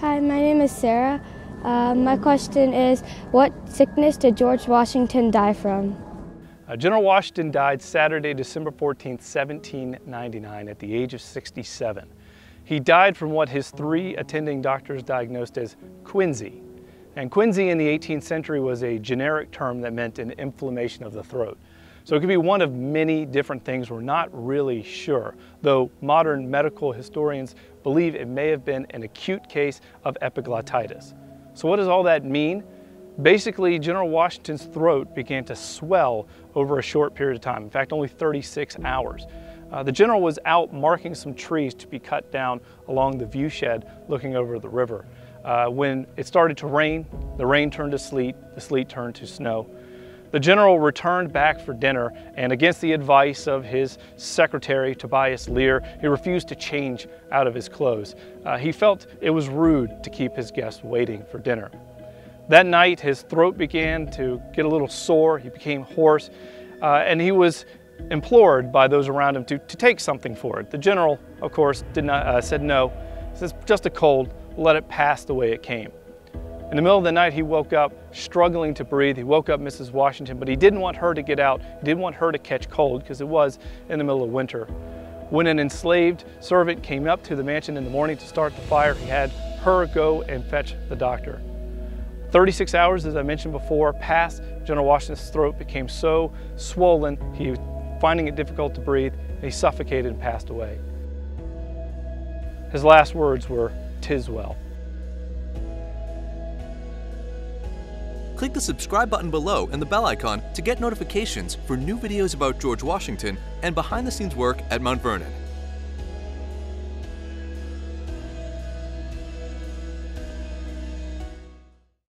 Hi, my name is Sarah. My question is, what sickness did George Washington die from? General Washington died Saturday, December 14th, 1799 at the age of 67. He died from what his 3 attending doctors diagnosed as quinsy. And quinsy in the 18th century was a generic term that meant an inflammation of the throat. So it could be one of many different things. We're not really sure, though modern medical historians believe it may have been an acute case of epiglottitis. So what does all that mean? Basically, General Washington's throat began to swell over a short period of time, in fact, only 36 hours. The general was out marking some trees to be cut down along the viewshed looking over the river. When it started to rain, the rain turned to sleet, the sleet turned to snow. The general returned back for dinner, and against the advice of his secretary, Tobias Lear, he refused to change out of his clothes. He felt it was rude to keep his guests waiting for dinner. That night, his throat began to get a little sore, he became hoarse, and he was implored by those around him to take something for it. The general, of course, said no. He says, just a cold, let it pass the way it came. In the middle of the night, he woke up struggling to breathe. He woke up Mrs. Washington, but he didn't want her to get out. He didn't want her to catch cold because it was in the middle of winter. When an enslaved servant came up to the mansion in the morning to start the fire, he had her go and fetch the doctor. 36 hours, as I mentioned before, passed. General Washington's throat became so swollen, he was finding it difficult to breathe, and he suffocated and passed away. His last words were, "'Tis well." Click the subscribe button below and the bell icon to get notifications for new videos about George Washington and behind-the-scenes work at Mount Vernon.